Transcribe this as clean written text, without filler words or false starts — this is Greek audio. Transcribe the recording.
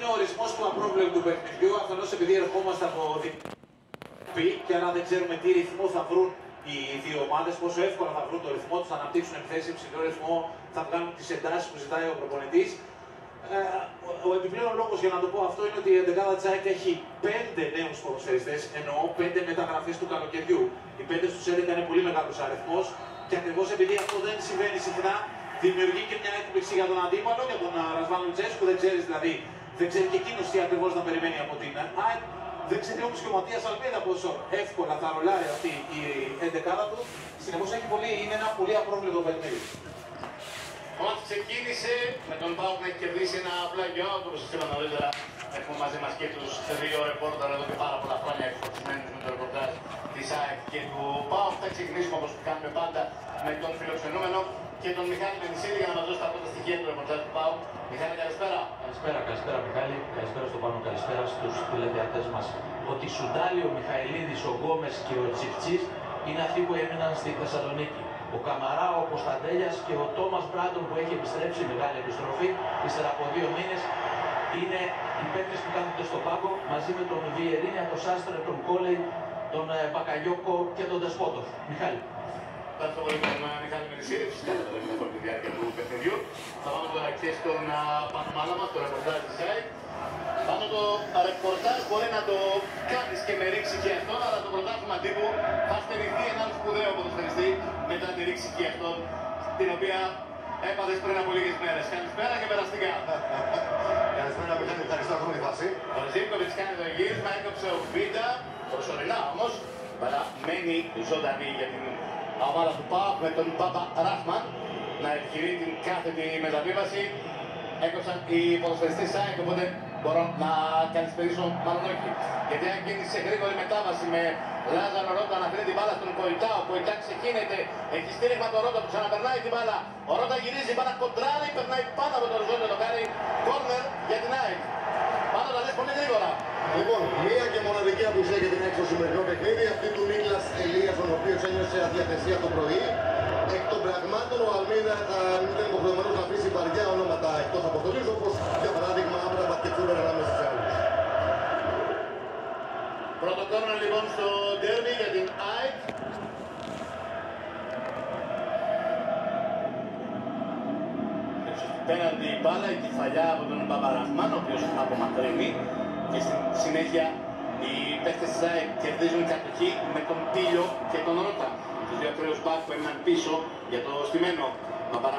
είναι ο ορισμός του απρόβλεπτου παιχνιδιού, αφενός επειδή ερχόμαστε από διπλή και άρα δεν ξέρουμε τι ρυθμό θα βρουν οι δύο ομάδες, πόσο εύκολα θα βρουν το ρυθμό τους, θα αναπτύξουν επιθέσεις υψηλό ρυθμό, θα βγάλουν τις εντάσεις που ζητάει ο προπονητής. Ο επιπλέον λόγος για να το πω αυτό είναι ότι η 11η της ΑΕΚ έχει 5 νέους ποδοσφαιριστές, εννοώ 5 μεταγραφές του καλοκαιριού. Οι 5 στους 11 είναι πολύ μεγάλος αριθμός και ακριβώς επειδή αυτό δεν συμβαίνει συχνά, δημιουργεί και μια έκπληξη για τον αντίπαλο, για τον Ρασβάν Λουτσέσκου, δεν ξέρεις δηλαδή, δεν ξέρει και εκείνος τι ακριβώς να περιμένει από την ΑΕΚ. Δεν ξέρει όμως και ο Ματίας Αλμέιδα πόσο εύκολα θα ρολάρει αυτή η 11η του. Συνεπώς είναι ένα πολύ απρόβλεπτο παιχνίδι. Ο μάτς ξεκίνησε με τον ΠΑΟΚ να έχει κερδίσει ένα πλάγιο out, όπως σας είπα νωρίτερα. Έχουμε μαζί μας και τους δύο ρεπόρτερ εδώ και πάρα πολλά χρόνια εκφορτισμένους με το ρεπορτάζ της ΑΕΚ και του ΠΑΟΚ. Θα ξεκινήσουμε όπως κάνουμε πάντα με τον φιλοξενούμενο και τον Μιχάλη Μενισίδη για να μας δώσει τα πρώτα στοιχεία του ρεπορτάζ του ΠΑΟΚ. Μιχάλη, καλησπέρα. Καλησπέρα Μιχάλη, καλησπέρα στον Πάνο, καλησπέρα στους τηλεθεατές μας. Ο Τισουντάλη, ο Μιχαηλίδης, ο Γκόμες και ο Τσιφτσής είναι αυτοί που έμειναν στη Θεσσαλονίκη. Ο Καμαρά, ο Κωνσταντέλιας και ο Τόμας Μπράντον που έχει επιστρέψει, μεγάλη επιστροφή, ύστερα από 2 μήνες, είναι οι παίκτες που κάθονται στον πάγκο μαζί με τον Βιερίνια, τον Σάστρε, τον Κόλεϊ, τον Μπακαγιόκο και τον Δεσπότοφ. Μιχάλη. Ευχαριστώ πολύ τον Μιχάλη Μενισίδη, φυσικά θα το έχουμε τη διάρκεια του παιχνιδιού. Θα πάμε τώρα και στον Πάνο Μάλαμα, το ρεπορτάζ της ΑΕΚ. Πάνω το ρεπορτάζ μπορεί να το κάνεις και με ρήξη και αυτόν, αλλά το πρωτάθλημα τύπου θα στερηθεί έναν σπουδαίο ποδοσφαιριστή μετά τη ρήξη και αυτόν, την οποία έπαθες πριν από λίγες μέρες. Καλησπέρα και περαστικά. Καλησπέρα, Μιχάλη, ευχαριστώ ακόμα τη φάση. Ο Ζήμκοβιτς κάνει το γύρισμα, έκοψε ο Βίντα, προσωρινά όμως, αλλά μένει ζωντανή για την ομάδα του ΠΑΟΚ με τον Πάπα Ράχμαν να επιχειρεί την κάθετη μεταβίβαση. Έκοψαν οι ποδοσφαιριστές ΑΕΚ, οπότε μπορώ να καλησπερίσω, μάλλον όχι. Γιατί αν γίνει σε γρήγορη μετάβαση με Λάζαρο Ρότα να φέρει την μπάλα στον Κοϊτά, ο Κοϊτά ξεκίνεται, έχει στήριγμα το Ρότα που ξαναπερνάει την μπάλα. Ο Ρότα γυρίζει, μπάλα κοντράρει, περνάει πάνω από το οριζόντιο το κάνει κόρνερ για την ΑΕΚ. Πάνω τα λες πολύ γρήγορα. Λοιπόν, μία και μοναδική απουσία για την ΑΕΚ στο σημερινό παιχνίδι, αυτή του Νίκλας Ελίασον, ο οποίος ένιωσε αδιαθεσία το πρωί. Εκ των πραγμάτων, ο Αλμίδα θα ήταν υποχρεωμένος να αφήσει βαριά ονόματα εκτός αποστολής, όπως για παράδειγμα Άμπραμπατ και Φούρερ ανάμεσα σε άλλους. Πρώτο κόρνερ λοιπόν στο ντέρμπι για την ΑΕΚ. Πέναντι η μπάλα, η κεφαλιά από τον Παπαραχμάν, ο οποίος απομακρύνει και στη συνέχεια οι παίκτες της ΑΕΚ κερδίζουν κατοχή με τον Τίλιο και τον Ρότα. Τους δύο ακραίους μπακ που έμειναν πίσω για το στημένο Παπαραχμάν.